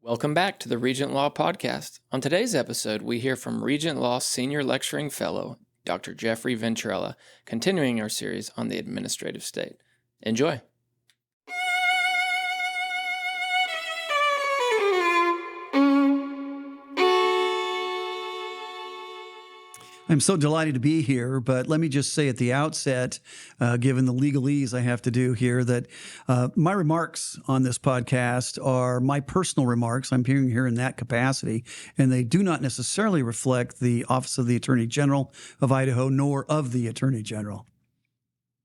Welcome back to the Regent Law Podcast. On today's episode, we hear from Regent Law Senior Lecturing Fellow, Dr. Jeffery Ventrella, continuing our series on the administrative state. Enjoy. I'm so delighted to be here, but let me just say at the outset, given the legalese I have to do here, that my remarks on this podcast are my personal remarks. I'm appearing here in that capacity, and they do not necessarily reflect the Office of the Attorney General of Idaho, nor of the Attorney General.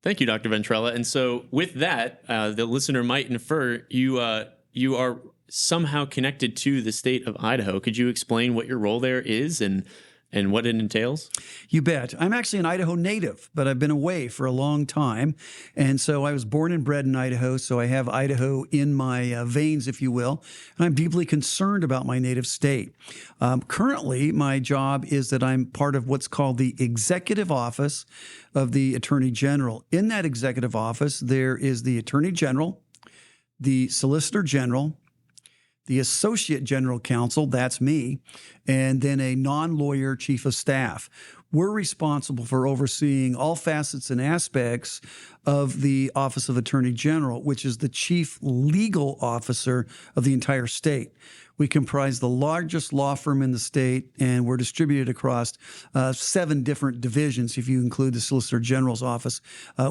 Thank you, Dr. Ventrella. And so with that, the listener might infer you are somehow connected to the state of Idaho. Could you explain what your role there is and what it entails? You bet. I'm actually an Idaho native, but I've been away for a long time. And so I was born and bred in Idaho, so I have Idaho in my veins, if you will. And I'm deeply concerned about my native state. Currently, my job is that I'm part of what's called the Executive Office of the Attorney General. In that executive office, there is the Attorney General, the Solicitor General, the Associate General Counsel, that's me, and then a non-lawyer chief of staff. We're responsible for overseeing all facets and aspects of the Office of Attorney General, which is the chief legal officer of the entire state. We comprise the largest law firm in the state, and we're distributed across 7 different divisions, if you include the Solicitor General's office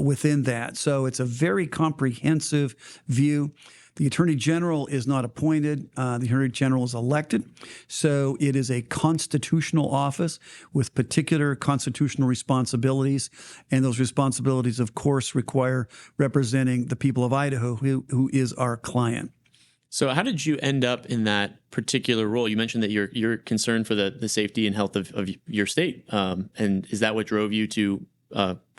within that. So it's a very comprehensive view. The Attorney General is not appointed. The Attorney General is elected. So it is a constitutional office with particular constitutional responsibilities. And those responsibilities, of course, require representing the people of Idaho, who is our client. So how did you end up in that particular role? You mentioned that you're concerned for the safety and health of your state. And is that what drove you to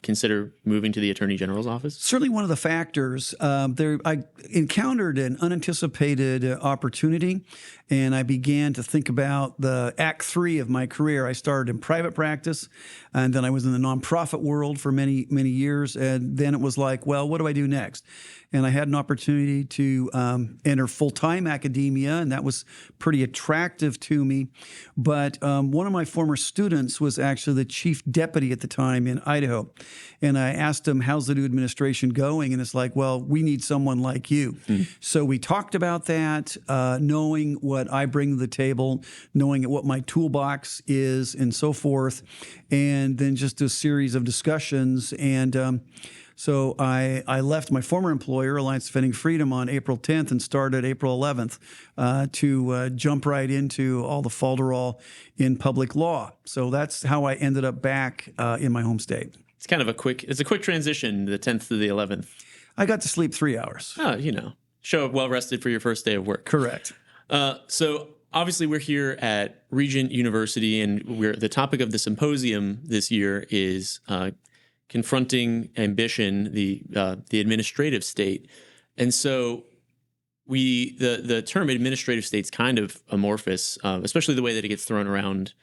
consider moving to the Attorney General's office? Certainly one of the factors. I encountered an unanticipated opportunity, and I began to think about the Act 3 of my career. I started in private practice, and then I was in the nonprofit world for many, many years, and then it was like, well, what do I do next? And I had an opportunity to enter full-time academia, and that was pretty attractive to me. But one of my former students was actually the chief deputy at the time in Idaho. And I asked him, how's the new administration going? And it's like, well, we need someone like you. So we talked about that, knowing what I bring to the table, knowing what my toolbox is and so forth. And then just a series of discussions. And so I left my former employer, Alliance Defending Freedom, on April 10th and started April 11th to jump right into all the falderall in public law. So that's how I ended up back in my home state. It's kind of a quick transition, the 10th to the 11th. I got to sleep 3 hours. Oh, show up well-rested for your first day of work. Correct. So obviously we're here at Regent University, and the topic of the symposium this year is confronting ambition, the administrative state. And so the term administrative state's kind of amorphous, especially the way that it gets thrown around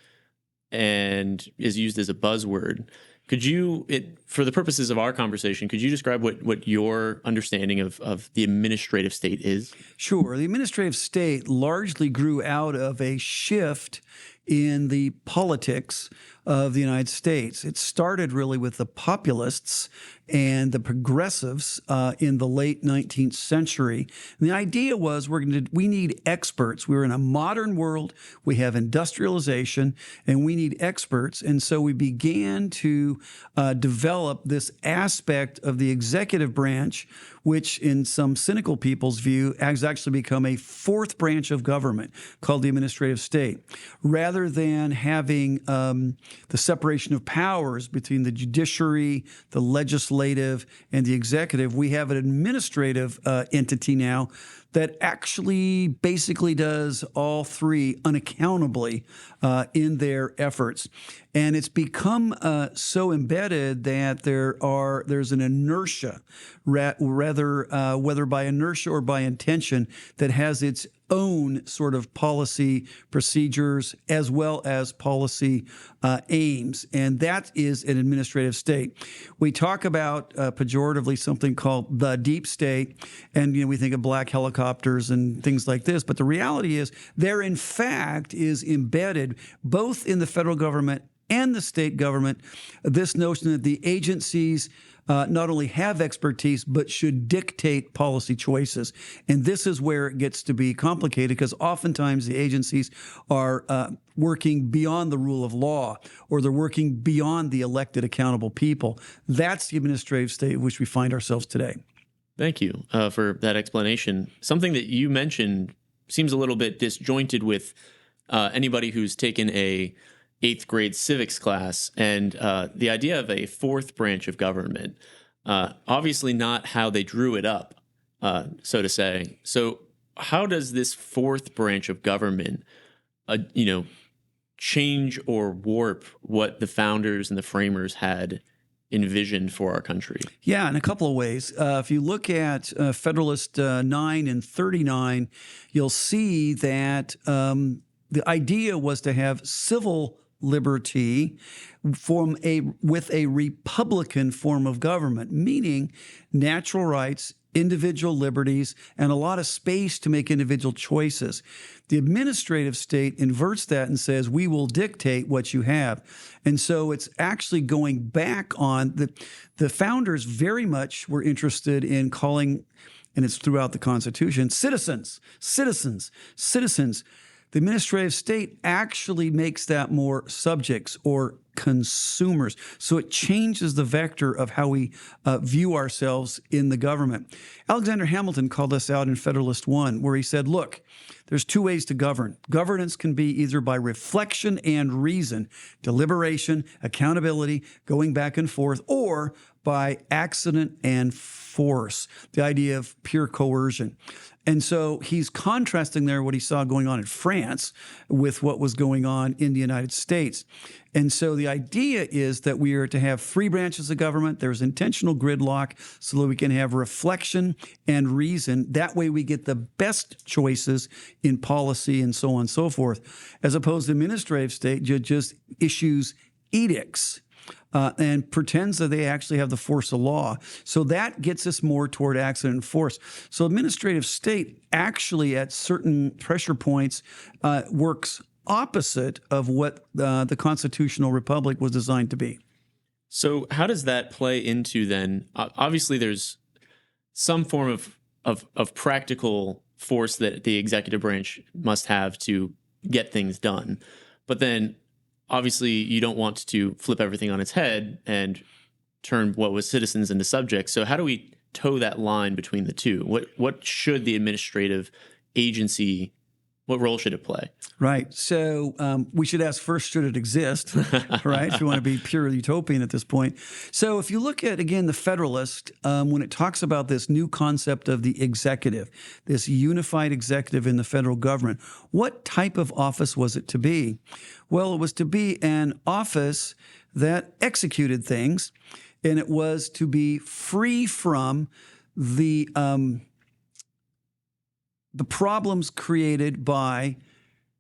and is used as a buzzword. Could you, for the purposes of our conversation, could you describe what your understanding of the administrative state is? Sure. The administrative state largely grew out of a shift in the politics of the United States. It started really with the populists and the progressives in the late 19th century. And the idea was we need experts. We're in a modern world. We have industrialization, and we need experts. And so we began to develop this aspect of the executive branch, which in some cynical people's view has actually become a fourth branch of government called the administrative state. Rather than having the separation of powers between the judiciary, the legislative, and the executive, we have an administrative entity now that actually basically does all three unaccountably in their efforts. And it's become so embedded that there's an inertia, whether by inertia or by intention, that has its own sort of policy procedures as well as policy aims, and that is an administrative state. We talk about pejoratively something called the deep state, and we think of black helicopters and things like this, but the reality is there in fact is embedded both in the federal government and the state government this notion that the agencies not only have expertise, but should dictate policy choices. And this is where it gets to be complicated, because oftentimes the agencies are working beyond the rule of law, or they're working beyond the elected, accountable people. That's the administrative state in which we find ourselves today. Thank you for that explanation. Something that you mentioned seems a little bit disjointed with anybody who's taken a 8th grade civics class, and the idea of a fourth branch of government, obviously not how they drew it up, so to say. So how does this fourth branch of government, change or warp what the founders and the framers had envisioned for our country? Yeah, in a couple of ways. If you look at Federalist 9 and 39, you'll see that the idea was to have civil liberty with a republican form of government, meaning natural rights, individual liberties, and a lot of space to make individual choices. The administrative state inverts that and says, we will dictate what you have. And so it's actually going back on the founders very much were interested in calling, and it's throughout the Constitution, citizens. The administrative state actually makes that more subjects or consumers. So it changes the vector of how we view ourselves in the government. Alexander Hamilton called this out in Federalist 1, where he said, look, there's two ways to govern. Governance can be either by reflection and reason, deliberation, accountability, going back and forth, or by accident and force, the idea of pure coercion. And so he's contrasting there what he saw going on in France with what was going on in the United States. And so the idea is that we are to have three branches of government. There's intentional gridlock so that we can have reflection and reason. That way we get the best choices in policy and so on and so forth, as opposed to administrative state just issues edicts. And pretends that they actually have the force of law. So that gets us more toward accident and force. So administrative state actually at certain pressure points works opposite of what the constitutional republic was designed to be. So how does that play into then? Obviously, there's some form of practical force that the executive branch must have to get things done. But then obviously, you don't want to flip everything on its head and turn what was citizens into subjects. So how do we toe that line between the two? What should the administrative agency, what role should it play? Right. So we should ask first, should it exist? Right? If you want to be pure utopian at this point. So if you look at, again, the Federalist, when it talks about this new concept of the executive, this unified executive in the federal government, what type of office was it to be? Well, it was to be an office that executed things, and it was to be free from the problems created by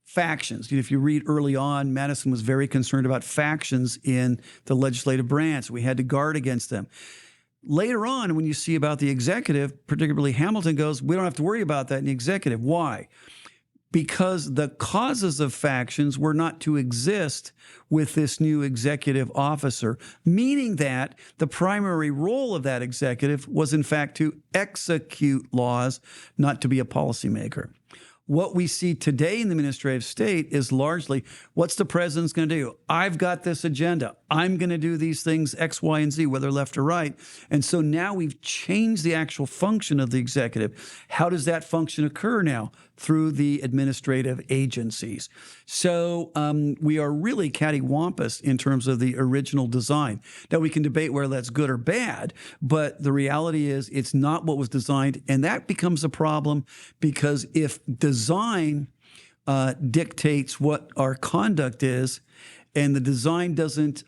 factions. If you read early on, Madison was very concerned about factions in the legislative branch. We had to guard against them. Later on, when you see about the executive, particularly Hamilton goes, we don't have to worry about that in the executive. Why? Because the causes of factions were not to exist with this new executive officer, meaning that the primary role of that executive was, in fact, to execute laws, not to be a policymaker. What we see today in the administrative state is largely, what's the president's going to do? I've got this agenda. I'm going to do these things X, Y, and Z, whether left or right. And so now we've changed the actual function of the executive. How does that function occur now? Through the administrative agencies. So we are really cattywampus in terms of the original design. Now, we can debate whether that's good or bad, but the reality is it's not what was designed, and that becomes a problem because if design dictates what our conduct is, and the design doesn't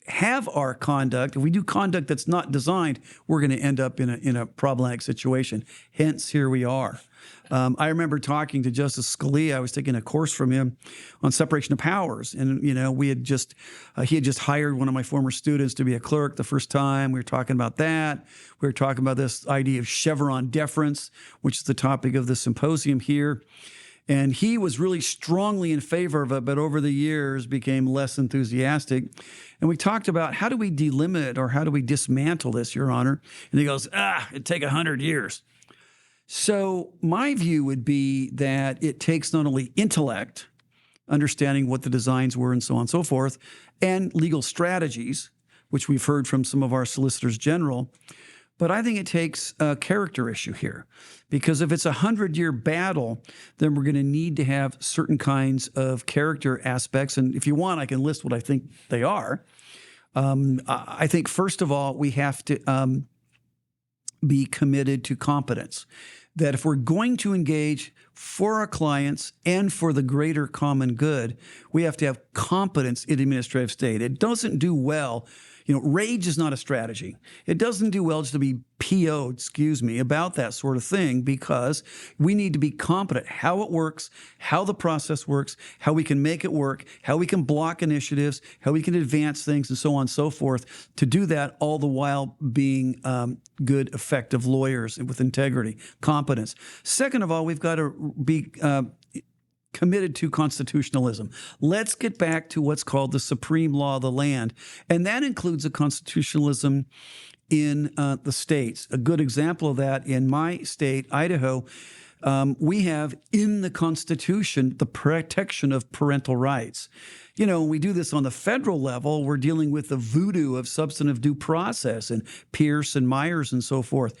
have our conduct, if we do conduct that's not designed, we're going to end up in a problematic situation. Hence, here we are. I remember talking to Justice Scalia. I was taking a course from him on separation of powers, and we had just he had just hired one of my former students to be a clerk the first time. We were talking about that. We were talking about this idea of Chevron deference, which is the topic of the symposium here. And he was really strongly in favor of it, but over the years became less enthusiastic. And we talked about how do we delimit or how do we dismantle this, Your Honor? And he goes, it'd take 100 years. So my view would be that it takes not only intellect, understanding what the designs were and so on and so forth, and legal strategies, which we've heard from some of our solicitors general, but I think it takes a character issue here, because if it's a 100-year battle, then we're going to need to have certain kinds of character aspects. And if you want, I can list what I think they are. I think, first of all, we have to be committed to competence. That if we're going to engage for our clients and for the greater common good, we have to have competence in administrative state. It doesn't do well. Rage is not a strategy. It doesn't do well just to be PO'd, about that sort of thing, because we need to be competent how it works, how the process works, how we can make it work, how we can block initiatives, how we can advance things, and so on and so forth, to do that all the while being good, effective lawyers with integrity, competence. Second of all, we've got to be committed to constitutionalism. Let's get back to what's called the supreme law of the land. And that includes a constitutionalism in the states. A good example of that in my state, Idaho, we have in the Constitution the protection of parental rights. When we do this on the federal level, we're dealing with the voodoo of substantive due process and Pierce and Myers and so forth.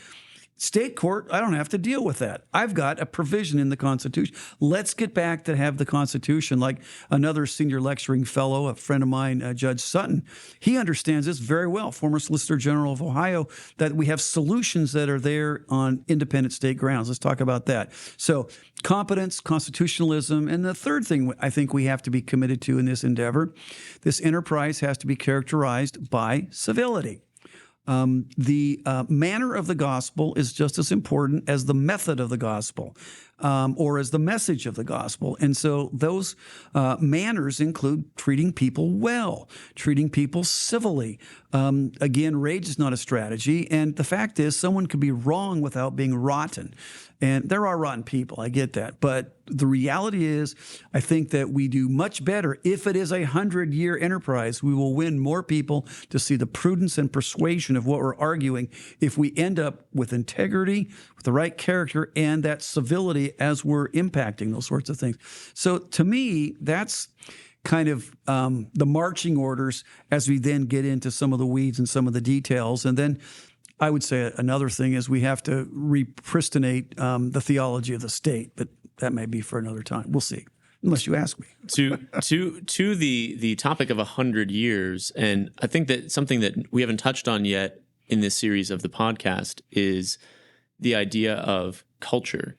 State court, I don't have to deal with that. I've got a provision in the Constitution. Let's get back to have the Constitution, like another senior lecturing fellow, a friend of mine, Judge Sutton. He understands this very well, former Solicitor General of Ohio, that we have solutions that are there on independent state grounds. Let's talk about that. So competence, constitutionalism, and the third thing I think we have to be committed to in this endeavor, this enterprise has to be characterized by civility. The manner of the gospel is just as important as the method of the gospel, or as the message of the gospel. And so those manners include treating people well, treating people civilly. Again, rage is not a strategy. And the fact is, someone could be wrong without being rotten. And there are rotten people, I get that. But the reality is, I think that we do much better. If it is a 100-year enterprise, we will win more people to see the prudence and persuasion of what we're arguing if we end up with integrity, with the right character, and that civility as we're impacting those sorts of things. So to me, that's kind of the marching orders as we then get into some of the weeds and some of the details. And then I would say another thing is we have to repristinate the theology of the state, but that may be for another time. We'll see, unless you ask me. To the topic of 100 years, and I think that something that we haven't touched on yet in this series of the podcast is the idea of culture,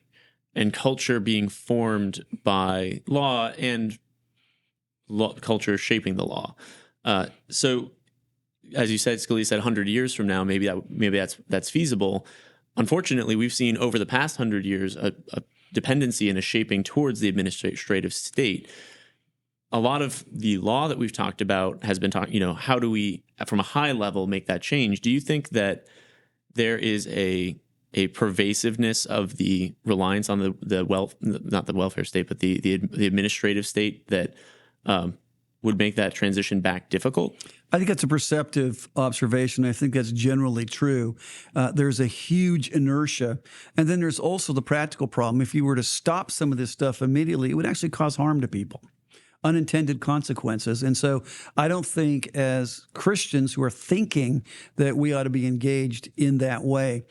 and culture being formed by law and culture shaping the law. So, as you said, Scalia said 100 years from now, maybe that's feasible. Unfortunately, we've seen over the past 100 years a dependency and a shaping towards the administrative state. A lot of the law that we've talked about has been how do we, from a high level, make that change? Do you think that there is a pervasiveness of the reliance on not the welfare state, but the administrative state that would make that transition back difficult? I think that's a perceptive observation. I think that's generally true. There's a huge inertia. And then there's also the practical problem. If you were to stop some of this stuff immediately, it would actually cause harm to people, unintended consequences. And so I don't think as Christians who are thinking that we ought to be engaged in that way.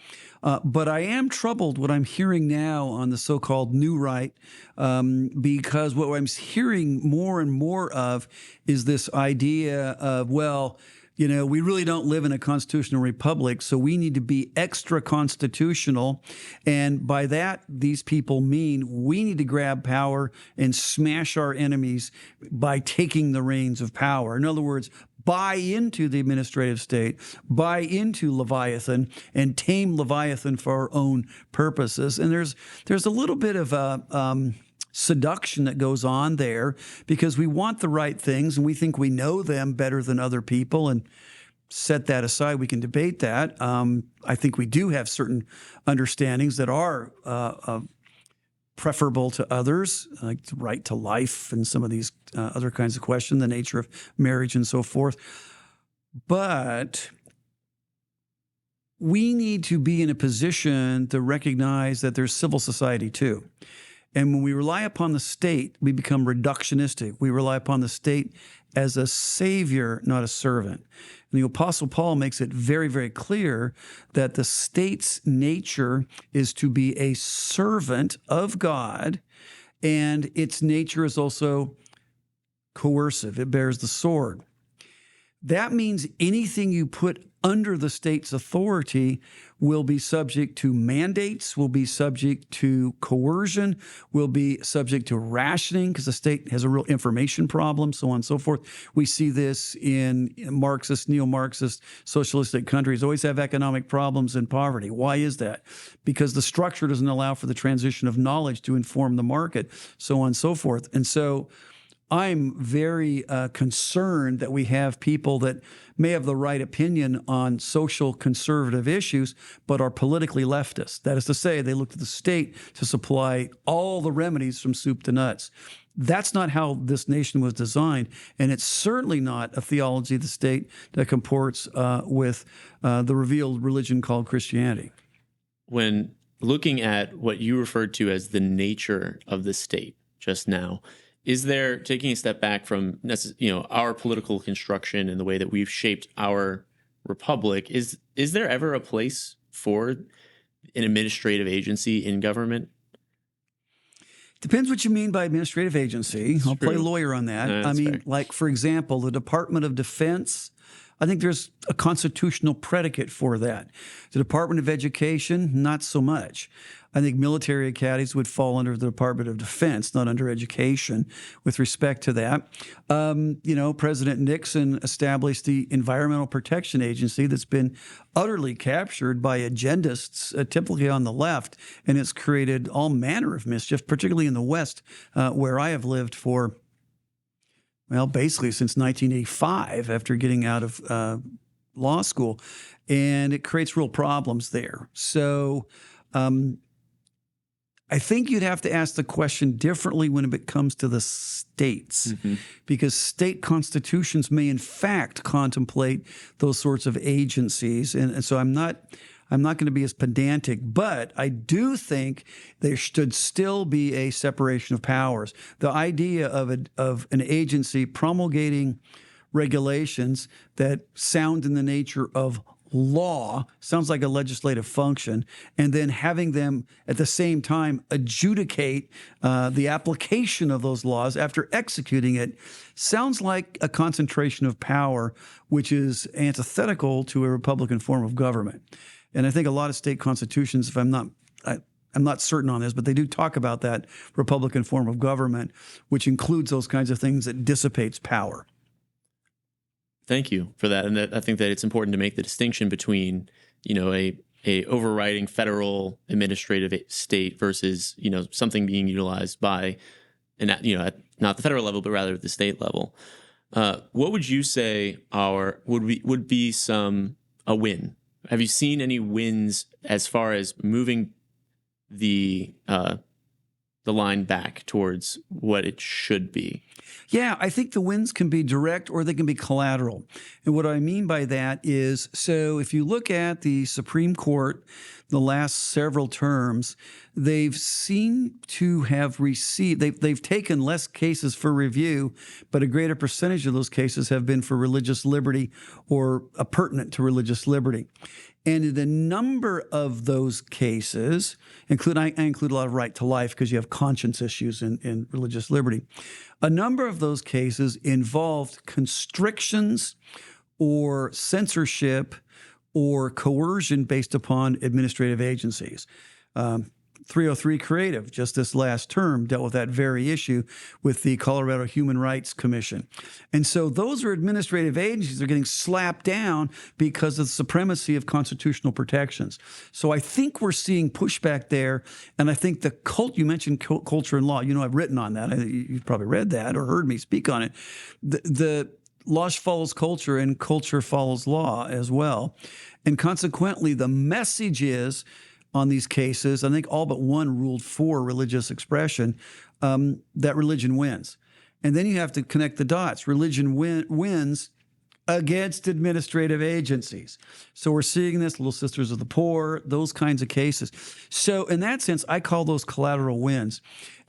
But I am troubled what I'm hearing now on the so-called new right, because what I'm hearing more and more of is this idea of, we really don't live in a constitutional republic, so we need to be extra constitutional. And by that, these people mean we need to grab power and smash our enemies by taking the reins of power. In other words, buy into the administrative state, buy into Leviathan, and tame Leviathan for our own purposes. And there's a little bit of a seduction that goes on there because we want the right things and we think we know them better than other people. And set that aside, we can debate that. I think we do have certain understandings that are preferable to others, like the right to life and some of these other kinds of questions, the nature of marriage and so forth. But we need to be in a position to recognize that there's civil society too. And when we rely upon the state, we become reductionistic. We rely upon the state as a savior, not a servant. And the Apostle Paul makes it very, very clear that the state's nature is to be a servant of God, and its nature is also coercive. It bears the sword. That means anything you put under the state's authority will be subject to mandates, will be subject to coercion, will be subject to rationing because the state has a real information problem, so on and so forth. We see this in Marxist, neo-Marxist, socialistic countries, always have economic problems and poverty. Why is that? Because the structure doesn't allow for the transition of knowledge to inform the market, so on and so forth. And so I'm very concerned that we have people that may have the right opinion on social conservative issues, but are politically leftist. That is to say, they look to the state to supply all the remedies from soup to nuts. That's not how this nation was designed, and it's certainly not a theology of the state that comports with the revealed religion called Christianity. When looking at what you referred to as the nature of the state just now, is there, taking a step back from our political construction and the way that we've shaped our republic, is there ever a place for an administrative agency in government? Depends what you mean by administrative agency. I'll play lawyer on that. I mean, fair. Like, for example, the Department of Defense, I think there's a constitutional predicate for that. The Department of Education, not so much. I think military academies would fall under the Department of Defense, not under education with respect to that. President Nixon established the Environmental Protection Agency that's been utterly captured by agendists, typically on the left, and it's created all manner of mischief, particularly in the West, where I have lived for, well, basically since 1985 after getting out of law school, and it creates real problems there. So I think you'd have to ask the question differently when it comes to the states, because state constitutions may in fact contemplate those sorts of agencies. And so I'm not going to be as pedantic, but I do think there should still be a separation of powers. The idea of an agency promulgating regulations that sound in the nature of law sounds like a legislative function, and then having them at the same time adjudicate the application of those laws after executing it sounds like a concentration of power, which is antithetical to a Republican form of government. And I think a lot of state constitutions, if I'm not certain on this, but they do talk about that Republican form of government, which includes those kinds of things that dissipates power. Thank you for that. And I think that it's important to make the distinction between, a overriding federal administrative state versus, something being utilized by, at not the federal level, but rather at the state level. What would you say would be a win? Have you seen any wins as far as moving the line back towards what it should be? Yeah, I think the wins can be direct or they can be collateral. And what I mean by that is, so if you look at the Supreme Court, the last several terms, they've seemed to have received, they've taken less cases for review, but a greater percentage of those cases have been for religious liberty or pertinent to religious liberty. And the number of those cases, I include a lot of right to life because you have conscience issues in religious liberty. A number of those cases involved constrictions or censorship or coercion based upon administrative agencies. 303 Creative, just this last term, dealt with that very issue with the Colorado Human Rights Commission. And so those are administrative agencies that are getting slapped down because of the supremacy of constitutional protections. So I think we're seeing pushback there. And I think the you mentioned culture and law. I've written on that. You've probably read that or heard me speak on it. The law follows culture and culture follows law as well. And consequently, the message is, on these cases, I think all but one ruled for religious expression, that religion wins. And then you have to connect the dots. Religion wins against administrative agencies. So we're seeing this, Little Sisters of the Poor, those kinds of cases. So in that sense, I call those collateral wins.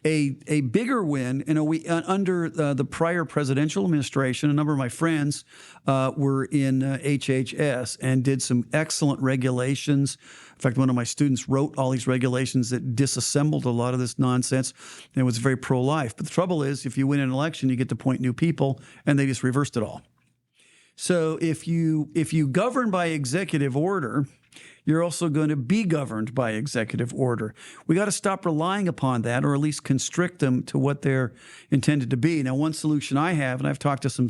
A bigger win, we under the prior presidential administration, a number of my friends were in HHS and did some excellent regulations. In fact, one of my students wrote all these regulations that disassembled a lot of this nonsense and was very pro-life. But the trouble is, if you win an election, you get to appoint new people, and they just reversed it all. So if you govern by executive order, you're also going to be governed by executive order. We got to stop relying upon that, or at least constrict them to what they're intended to be. Now, one solution I have, and I've talked to some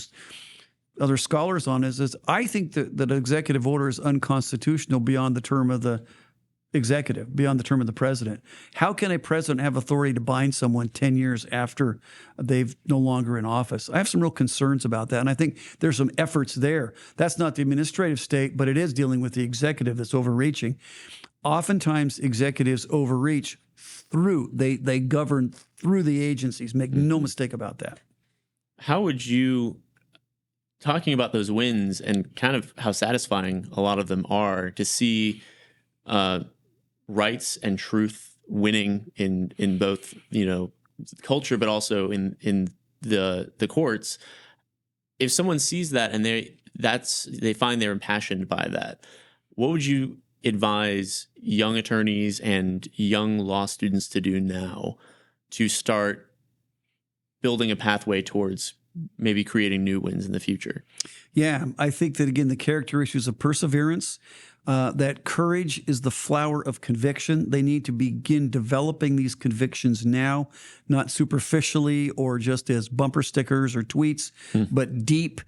other scholars on, is I think that executive order is unconstitutional beyond the term of the executive, beyond the term of the president. How can a president have authority to bind someone 10 years after they've no longer in office? I have some real concerns about that, and I think there's some efforts there. That's not the administrative state, but it is dealing with the executive that's overreaching. Oftentimes, executives overreach they govern through the agencies. Make no mistake about that. How would you, talking about those wins and kind of how satisfying a lot of them are, to see rights and truth winning in both culture, but also in the courts. If someone sees that and they find they're impassioned by that, what would you advise young attorneys and young law students to do now to start building a pathway towards maybe creating new wins in the future? Yeah, I think that, again, the character issues of perseverance, that courage is the flower of conviction. They need to begin developing these convictions now, not superficially or just as bumper stickers or tweets, but deep,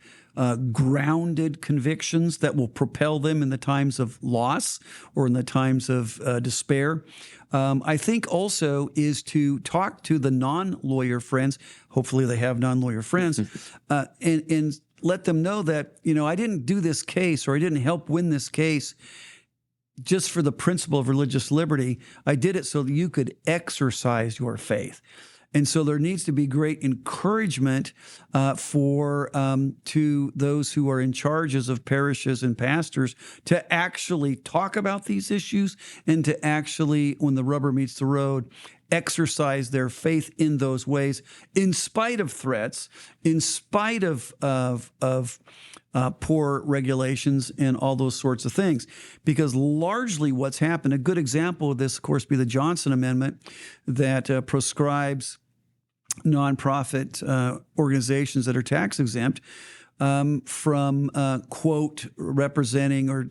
grounded convictions that will propel them in the times of loss or in the times of despair. I think also is to talk to the non-lawyer friends. Hopefully they have non-lawyer friends, and let them know that, I didn't do this case, or I didn't help win this case just for the principle of religious liberty. I did it so that you could exercise your faith. And so there needs to be great encouragement to those who are in charges of parishes and pastors to actually talk about these issues and to actually, when the rubber meets the road, exercise their faith in those ways, in spite of threats, in spite of poor regulations and all those sorts of things. Because largely what's happened, a good example of this, of course, be the Johnson Amendment that proscribes nonprofit organizations that are tax exempt from, quote, representing or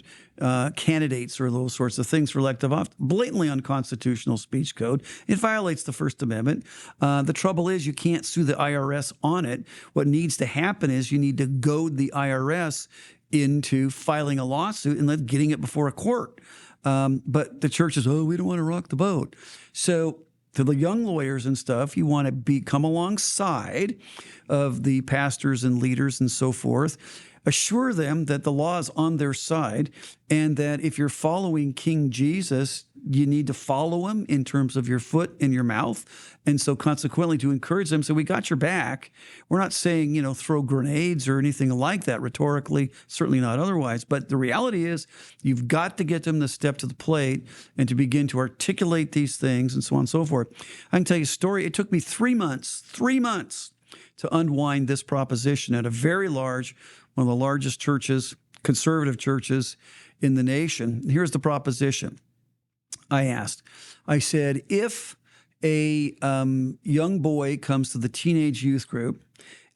candidates or those sorts of things for elective office. Blatantly unconstitutional speech code. It violates the First Amendment. The trouble is you can't sue the IRS on it. What needs to happen is you need to goad the IRS into filing a lawsuit and getting it before a court. But the church says, we don't want to rock the boat. So to the young lawyers and stuff, you want to come alongside of the pastors and leaders and so forth. Assure them that the law is on their side, and that if you're following King Jesus, you need to follow him in terms of your foot and your mouth. And so consequently to encourage them, so we got your back. We're not saying, throw grenades or anything like that rhetorically, certainly not otherwise. But the reality is you've got to get them to step to the plate and to begin to articulate these things and so on and so forth. I can tell you a story. It took me 3 months to unwind this proposition at a very large, one of the largest churches, conservative churches in the nation. Here's the proposition. I said, if a young boy comes to the teenage youth group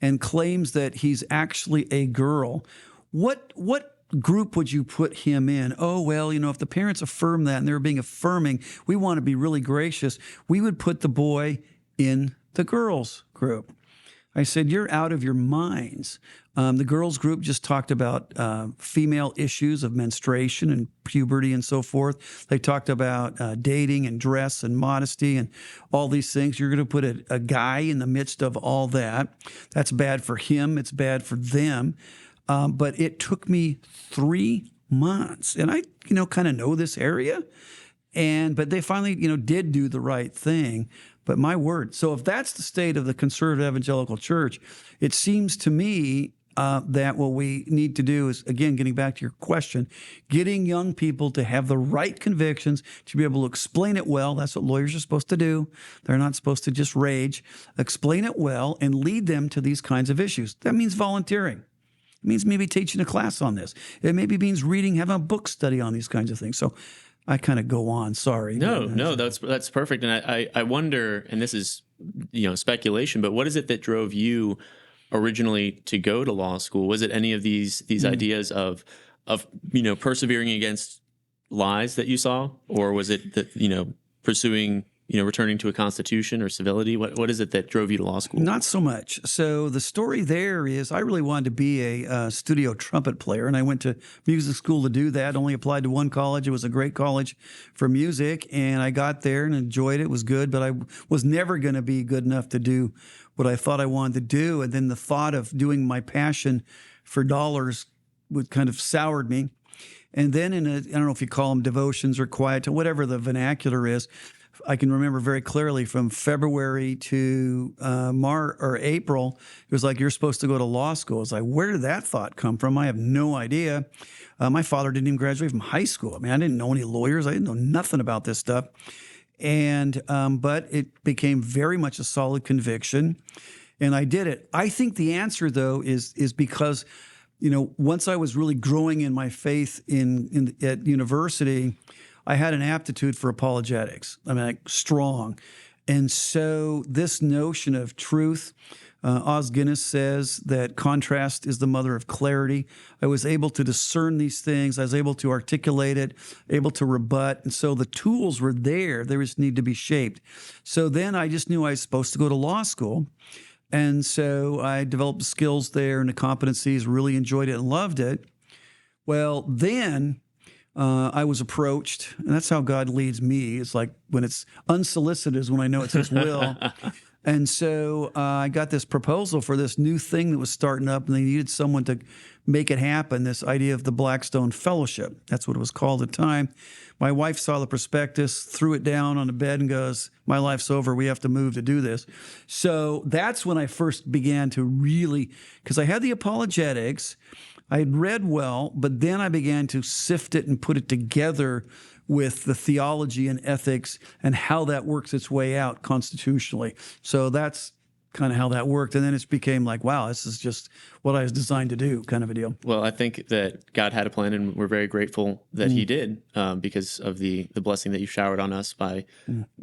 and claims that he's actually a girl, what group would you put him in? Oh, well, if the parents affirm that and they're being affirming, we want to be really gracious. We would put the boy in the girls group. I said, you're out of your minds. The girls group just talked about female issues of menstruation and puberty and so forth. They talked about dating and dress and modesty and all these things. You're going to put a guy in the midst of all that. That's bad for him. It's bad for them. But it took me 3 months, and I, kind of know this area. But they finally, did do the right thing. But my word, so if that's the state of the conservative evangelical church, it seems to me that what we need to do is, again, getting back to your question, getting young people to have the right convictions, to be able to explain it well. That's what lawyers are supposed to do. They're not supposed to just rage. Explain it well and lead them to these kinds of issues. That means volunteering. It means maybe teaching a class on this. It maybe means reading, having a book study on these kinds of things. So I kind of go on. Sorry. No, that's perfect. And I wonder, and this is speculation, but what is it that drove you originally to go to law school? Was it any of these ideas of persevering against lies that you saw, or was it that pursuing returning to a constitution or civility? What is it that drove you to law school? Not so much. So the story there is I really wanted to be a studio trumpet player, and I went to music school to do that. Only applied to one college. It was a great college for music, and I got there and enjoyed it. It was good, but I was never going to be good enough to do what I thought I wanted to do. And then the thought of doing my passion for dollars would kind of soured me. And then I don't know if you call them devotions or quiet, or whatever the vernacular is, I can remember very clearly from February to March or April, it was like, you're supposed to go to law school. I was like, where did that thought come from? I have no idea. My father didn't even graduate from high school. I mean, I didn't know any lawyers. I didn't know nothing about this stuff. And but it became very much a solid conviction, and I did it. I think the answer, though, is because, once I was really growing in my faith at university, I had an aptitude for apologetics. I mean, strong. And so this notion of truth, Os Guinness says that contrast is the mother of clarity. I was able to discern these things. I was able to articulate it, able to rebut. And so the tools were there. They just need to be shaped. So then I just knew I was supposed to go to law school. And so I developed the skills there and the competencies, really enjoyed it and loved it. Well, then I was approached, and that's how God leads me. It's like when it's unsolicited is when I know it's His will. And so I got this proposal for this new thing that was starting up, and they needed someone to make it happen, this idea of the Blackstone Fellowship. That's what it was called at the time. My wife saw the prospectus, threw it down on the bed, and goes, my life's over. We have to move to do this. So that's when I first began to really, because I had the apologetics, I had read well, but then I began to sift it and put it together with the theology and ethics and how that works its way out constitutionally. So that's kind of how that worked. And then it became like, wow, this is just what I was designed to do, kind of a deal. Well, I think that God had a plan, and we're very grateful that He did, because of the blessing that you showered on us by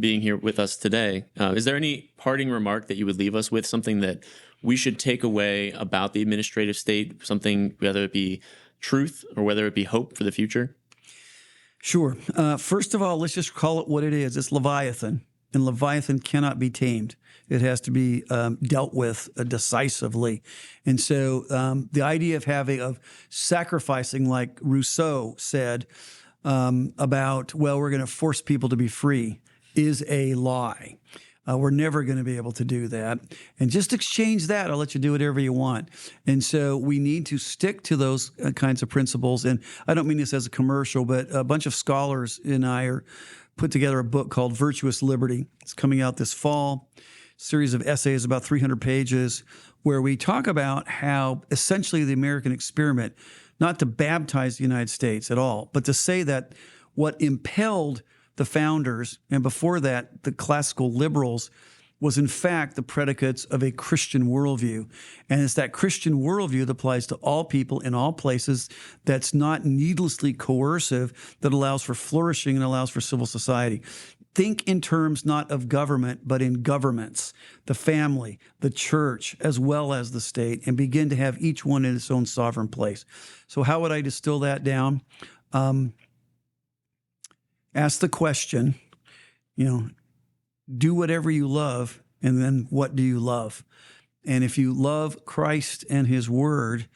being here with us today. Is there any parting remark that you would leave us with, something that we should take away about the administrative state, something, whether it be truth or whether it be hope for the future? Sure. First of all, let's just call it what it is. It's Leviathan, and Leviathan cannot be tamed. It has to be dealt with decisively. And so the idea of sacrificing, like Rousseau said about, well, we're going to force people to be free, is a lie. We're never going to be able to do that. And just exchange that. I'll let you do whatever you want. And so we need to stick to those kinds of principles. And I don't mean this as a commercial, but a bunch of scholars and I are put together a book called Virtuous Liberty. It's coming out this fall. Series of essays, about 300 pages, where we talk about how essentially the American experiment, not to baptize the United States at all, but to say that what impelled the founders, and before that, the classical liberals, was in fact the predicates of a Christian worldview. And it's that Christian worldview that applies to all people in all places, that's not needlessly coercive, that allows for flourishing and allows for civil society. think in terms not of government, but in governments, the family, the church, as well as the state, and begin to have each one in its own sovereign place. So how would I distill that down? Ask the question, do whatever you love, and then what do you love? And if you love Christ and his word,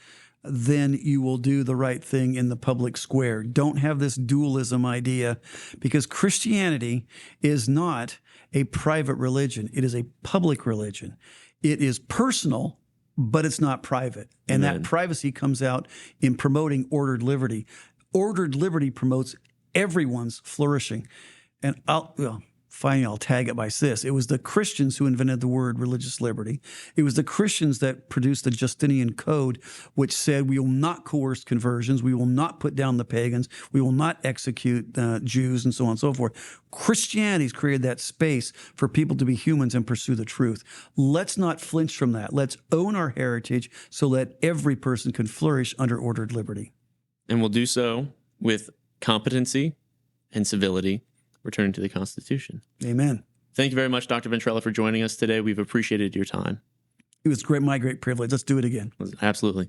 then you will do the right thing in the public square. Don't have this dualism idea, because Christianity is not a private religion. It is a public religion. It is personal, but it's not private. And Amen. that privacy comes out in promoting ordered liberty. Ordered liberty promotes everyone's flourishing. And finally, I'll tag it by this. It was the Christians who invented the word religious liberty. It was the Christians that produced the Justinian Code, which said we will not coerce conversions, we will not put down the pagans, we will not execute Jews, and so on and so forth. Christianity's created that space for people to be humans and pursue the truth. Let's not flinch from that. Let's own our heritage so that every person can flourish under ordered liberty. And we'll do so with competency and civility, returning to the Constitution. Amen. Thank you very much, Dr. Ventrella, for joining us today. We've appreciated your time. It was my great privilege. Let's do it again. Absolutely.